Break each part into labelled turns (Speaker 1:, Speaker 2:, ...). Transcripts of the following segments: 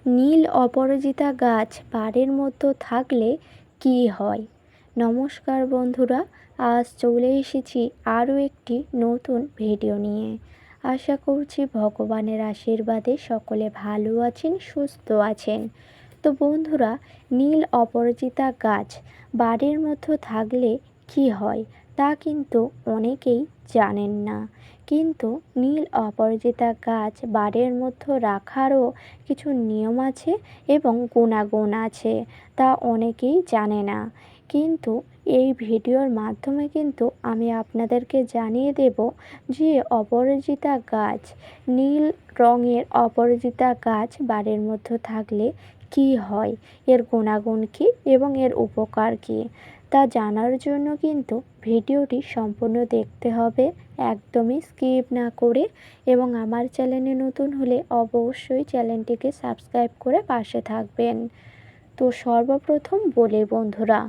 Speaker 1: নীল অপরাজিতা গাছ বাড়ির মধ্যে থাকলে কি হয়? নমস্কার বন্ধুরা, আজ চলে এসেছি আরও একটি নতুন ভিডিও নিয়ে। আশা করছি ভগবানের আশীর্বাদে সকলে ভালো আছেন, সুস্থ আছেন। তো বন্ধুরা, নীল অপরাজিতা গাছ বাড়ির মধ্যে থাকলে কি হয় তা কিন্তু অনেকেই জানেন না। কিন্তু নীল অপরাজিতা গাছ বাড়ির মধ্যে রাখারও কিছু নিয়ম আছে এবং গুণাগুণ আছে, তা অনেকেই জানে না। কিন্তু এই ভিডিওর মাধ্যমে কিন্তু আমি আপনাদেরকে জানিয়ে দেব যে অপরাজিতা গাছ, নীল রঙের অপরাজিতা গাছ বাড়ির মধ্যে থাকলে কি হয়, এর গুণাগুণ কী এবং এর উপকার কী, তা জানার জন্য কিন্তু ভিডিওটি সম্পূর্ণ দেখতে হবে, একদমই স্কিপ না করে। এবং আমার চ্যানেলে নতুন হলে অবশ্যই চ্যানেলটিকে সাবস্ক্রাইব করে পাশে থাকবেন। তো সর্বপ্রথম বলি বন্ধুরা,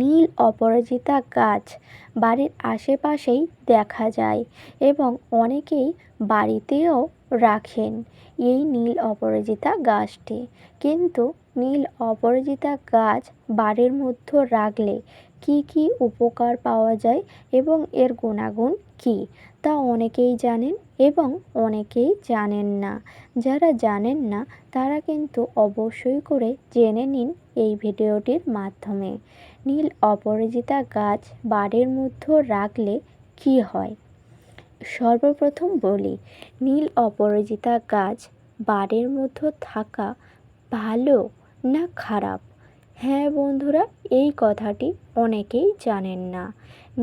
Speaker 1: নীল অপরাজিতা গাছ বাড়ির আশেপাশেই দেখা যায় এবং অনেকেই বাড়িতেও রাখেন এই নীল অপরাজিতা গাছটি। কিন্তু নীল অপরাজিতা গাছ বাড়ির মধ্যে রাখলে কি কি উপকার পাওয়া যায় এবং এর গুণাগুণ কী, তা অনেকেই জানেন এবং অনেকেই জানেন না। যারা জানেন না তারা কিন্তু অবশ্যই করে জেনে নিন এই ভিডিওটির মাধ্যমে। নীল অপরাজিতা গাছ বাড়ির মধ্যে রাখলে কি হয়? সর্বপ্রথম বলি, নীল অপরাজিতা গাছ বাড়ির মধ্যে থাকা ভালো না খারাপ? হ্যাঁ বন্ধুরা, এই কথাটি অনেকেই জানেন না।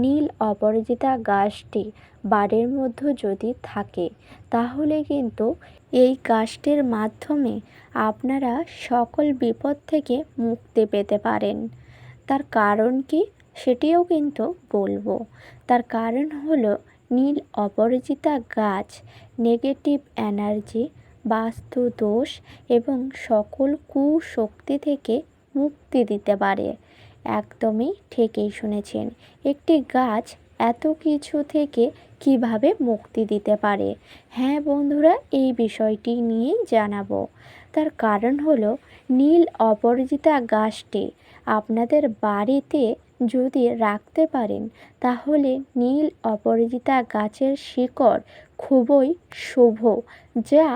Speaker 1: নীল অপরাজিতা গাছটি বাড়ির মধ্যে যদি থাকে তাহলে কিন্তু এই গাছটির মাধ্যমে আপনারা সকল বিপদ থেকে মুক্তি পেতে পারেন। তার কারণ কি সেটিও কিন্তু বলবো। তার কারণ হলো, নীল অপরাজিতা গাছ নেগেটিভ এনার্জি, বাস্তু দোষ এবং সকল কুশক্তি থেকে মুক্তি দিতে পারে। একদমই ঠিকই শুনেছেন, একটি গাছ এত কিছু থেকে কিভাবে মুক্তি দিতে পারে? হ্যাঁ বন্ধুরা, এই বিষয়টি নিয়েই জানাবো। তার কারণ হলো, নীল অপরাজিতা গাছটি আপনাদের বাড়িতে যদি রাখতে পারেন তাহলে নীল অপরাজিতা গাছের শিকড় খুবই শুভ, যা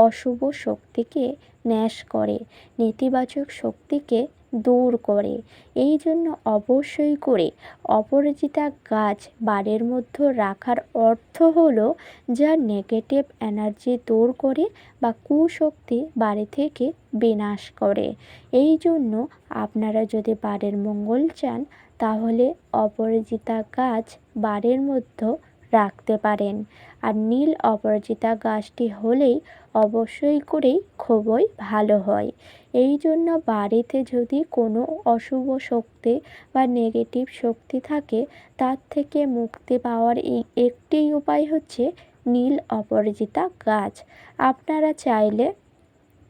Speaker 1: অশুভ শক্তিকে নাশ করে, নেতিবাচক শক্তিকে দূর করে। এই জন্য অবশ্যই করে অপরাজিতা গাছ বাড়ির মধ্যে রাখার অর্থ হলো, যা নেগেটিভ এনার্জি দূর করে বা কুশক্তি বাড়ি থেকে বিনাশ করে। এই জন্য আপনারা যদি বাড়ির মঙ্গল চান তাহলে অপরাজিতা গাছ বাড়ির মধ্যে রাখতে পারেন। আর নীল অপরাজিতা গাছটি হলেই অবশ্যই করেই খুবই ভালো হয়। এই জন্য বাড়িতে যদি কোনো অশুভ শক্তি বা নেগেটিভ শক্তি থাকে তার থেকে মুক্তি পাওয়ার এই একটি উপায় হচ্ছে নীল অপরাজিতা গাছ। আপনারা চাইলে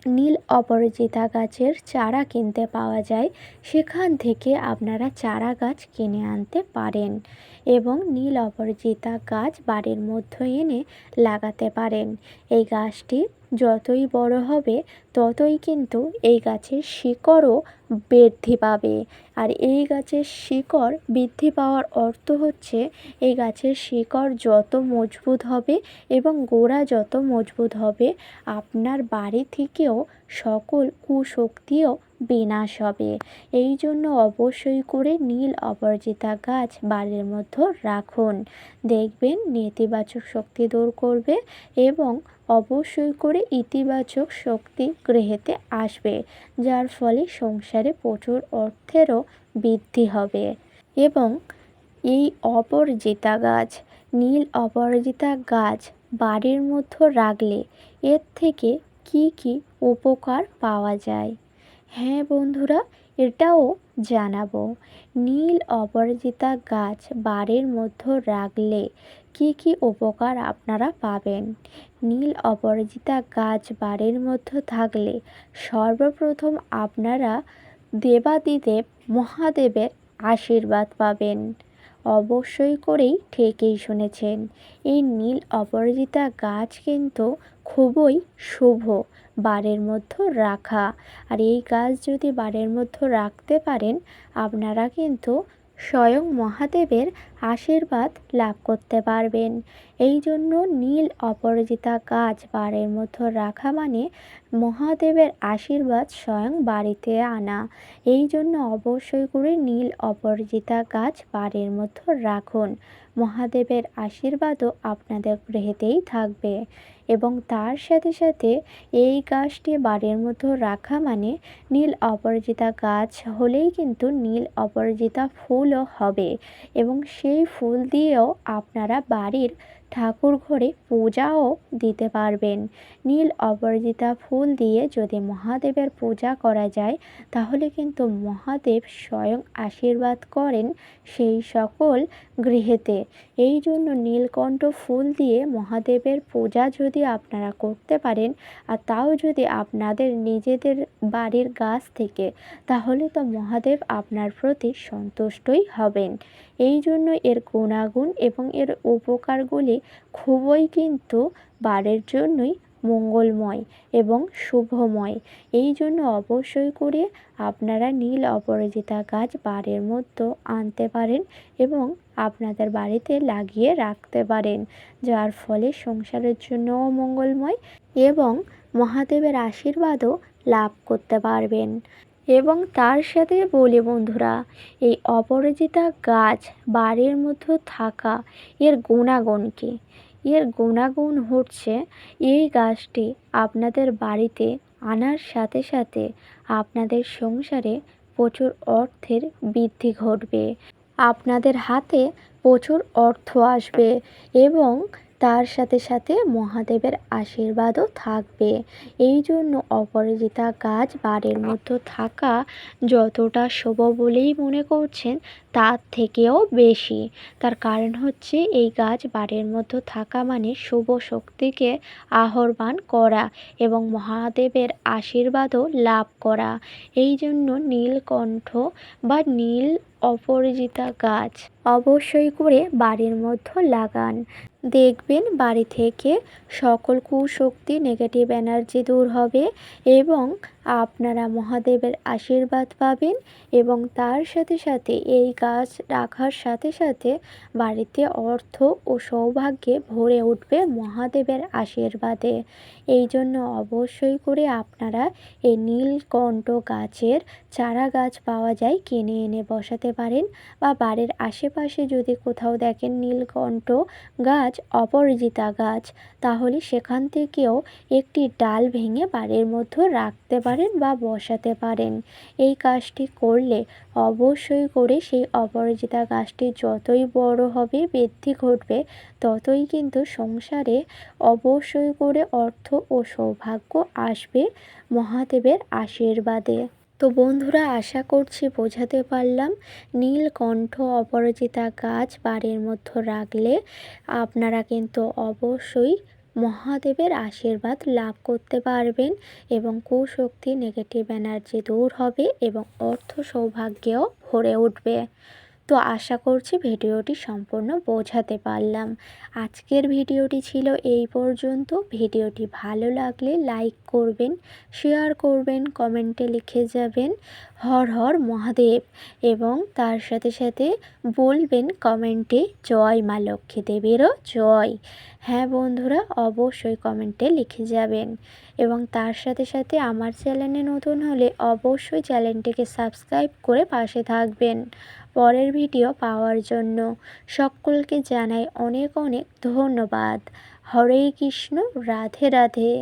Speaker 1: নীল অপরাজিতা গাছের চারা কিনতে পাওয়া যায়, সেখান থেকে আপনারা চারা গাছ কিনে আনতে পারেন এবং নীল অপরাজিতা গাছ বাড়ির মধ্যে এনে লাগাতে পারেন। এই গাছটি যতই বড় হবে ততই কিন্তু এই গাছের শিকড়ও বৃদ্ধি পাবে। আর এই গাছের শিকড় বৃদ্ধি পাওয়ার অর্থ হচ্ছে, এই গাছের শিকড় যত মজবুত হবে এবং গোড়া যত মজবুত হবে, আপনার বাড়ি থেকেও সকল কুশক্তিও বিনাশ হবে। এই জন্য অবশ্যই করে নীল অপরাজিতা গাছ বাড়ির মধ্যে রাখুন, দেখবেন নেতিবাচক শক্তি দূর করবে এবং অবশ্যই করে ইতিবাচক শক্তি গৃহেতে আসবে, যার ফলে সংসারে প্রচুর অর্থেরও বৃদ্ধি হবে। এবং এই অপরাজিতা গাছ, নীল অপরাজিতা গাছ বাড়ির মধ্যে রাখলে এর থেকে কি কি উপকার পাওয়া যায়? হ্যাঁ বন্ধুরা, এটাও জানাবো। নীল অপরাজিতা গাছ বাড়ির মধ্যে রাখলে কি কি উপকার আপনারা পাবেন? নীল অপরাজিতা গাছ বাড়ির মধ্যে থাকলে সর্বপ্রথম আপনারা দেবাদিদেব মহাদেবের আশীর্বাদ পাবেন। অবশ্যই করেই ঠিকই শুনেছেন, এই নীল অপরাজিতা গাছ কিন্তু খুবই শুভ বাড়ির মধ্যে রাখা। আর এই গাছ যদি বাড়ির মধ্যে রাখতে পারেন, আপনারা কিন্তু স্বয়ং মহাদেবের আশীর্বাদ লাভ করতে পারবেন। এই জন্য নীল অপরাজিতা গাছ বাড়ির মধ্যে রাখা মানে মহাদেবের আশীর্বাদ স্বয়ং বাড়িতে আনা। এই জন্য অবশ্যই করে নীল অপরাজিতা গাছ বাড়ির মধ্যে রাখুন। মহাদেবের আশীর্বাদও আপনাদের গৃহেতেই থাকবে। এবং তার সাথে সাথে এই গাছটি বাড়ির মধ্যে রাখা মানে নীল অপরাজিতা গাছ হলেই কিন্তু নীল অপরাজিতা ফুলও হবে, এবং সেই ফুল দিয়েও আপনারা বাড়ির ঠাকুর ঘরে পূজাও দিতে পারবেন। নীল অপরাজিতা ফুল দিয়ে যদি মহাদেবের পূজা করা যায়, তাহলে কিন্তু মহাদেব স্বয়ং আশীর্বাদ করেন সেই সকল গৃহেতে। এই জন্য নীলকণ্ঠ ফুল দিয়ে মহাদেবের পূজা যদি আপনারা করতে পারেন, আর তাও যদি আপনাদের নিজেদের বাড়ির গাছ থেকে, তাহলে তো মহাদেব আপনার প্রতি সন্তুষ্টই হবেন। এই জন্য এর গুণাগুণ এবং এর উপকারগুলি খুবই কিন্তু বাড়ির জন্যই মঙ্গলময় এবং শুভময়। এই জন্য অবশ্যই করে আপনারা নীল অপরাজিতা গাছ বাড়ির মধ্যে আনতে পারেন এবং আপনাদের বাড়িতে লাগিয়ে রাখতে পারেন, যার ফলে সংসারের জন্যও মঙ্গলময় এবং মহাদেবের আশীর্বাদও লাভ করতে পারবেন। এবং তার সাথে বলি বন্ধুরা, এই অপরাজিতা গাছ বাড়ির মধ্যে থাকা এর গুণাগুণ কী? এর গুণাগুণ হচ্ছে, এই গাছটি আপনাদের বাড়িতে আনার সাথে সাথে আপনাদের সংসারে প্রচুর অর্থের বৃদ্ধি ঘটবে। আপনাদের হাতে প্রচুর অর্থ আসবে এবং তার সাথে সাথে মহাদেবের আশীর্বাদও থাকবে। এই জন্য অপরাজিতা গাছ বাড়ির মধ্যে থাকা যতটা শুভ বলেই মনে করছেন, তার থেকেও বেশি। তার কারণ হচ্ছে, এই গাছ বাড়ির মধ্যে থাকা মানে শুভ শক্তিকে আহ্বান করা এবং মহাদেবের আশীর্বাদও লাভ করা। এই জন্য নীলকণ্ঠ বা নীল অপরাজিতা গাছ অবশ্যই করে বাড়ির মধ্যে লাগান। দেখবেন বাড়ি থেকে সকল কুশক্তি, নেগেটিভ এনার্জি দূর হবে এবং আপনারা মহাদেবের আশীর্বাদ পাবেন। এবং তার সাথে সাথে এই গাছ রাখার সাথে সাথে বাড়িতে অর্থ ও সৌভাগ্যে ভরে উঠবে মহাদেবের আশীর্বাদে। এই জন্য অবশ্যই করে আপনারা এই নীলকণ্ঠ গাছের চারা গাছ পাওয়া যায়, কিনে এনে বসাতে পারেন। বা বাড়ির আশেপাশে যদি কোথাও দেখেন নীলকণ্ঠ গাছ, অপরাজিতা গাছ, তাহলে সেখান থেকেও একটি ডাল ভেঙে বাড়ির মধ্যে রাখতে পারেন বা বসাতে পারেন। এই কাজটি করলে অবশ্যই করে সেই অপরাজিতা গাছটি যতই বড় হবে, বৃদ্ধি ঘটবে, ততই কিন্তু সংসারে অবশ্যই করে অর্থ ও সৌভাগ্য আসবে মহাদেবের আশীর্বাদে। তো বন্ধুরা, আশা করছি বোঝাতে পারলাম। নীলকণ্ঠ অপরাজিতা গাছ বাড়ির মধ্যে রাখলে আপনারা কিন্তু অবশ্যই মহাদেবের আশীর্বাদ লাভ করতে পারবেন এবং কুশক্তি, নেগেটিভ এনার্জি দূর হবে এবং অর্থ সৌভাগ্যেও ভরে উঠবে। তো আশা করছি ভিডিওটি সম্পূর্ণ বোঝাতে পারলাম। আজকের ভিডিওটি ছিল এই পর্যন্ত। ভিডিওটি ভালো লাগলে লাইক করবেন, শেয়ার করবেন, কমেন্টে লিখে যাবেন হর হর মহাদেব এবং তার সাথে সাথে বলবেন কমেন্টে জয় মা লক্ষ্মী দেবীরও জয়। হ্যাঁ বন্ধুরা, অবশ্যই কমেন্টে লিখে যাবেন। এবং তার সাথে সাথে আমার চ্যানেলে নতুন হলে অবশ্যই চ্যানেলটিকে সাবস্ক্রাইব করে পাশে থাকবেন পরের ভিডিও পাওয়ার জন্য। সকলকে জানাই অনেক অনেক ধন্যবাদ। হরে কৃষ্ণ, রাধে রাধে।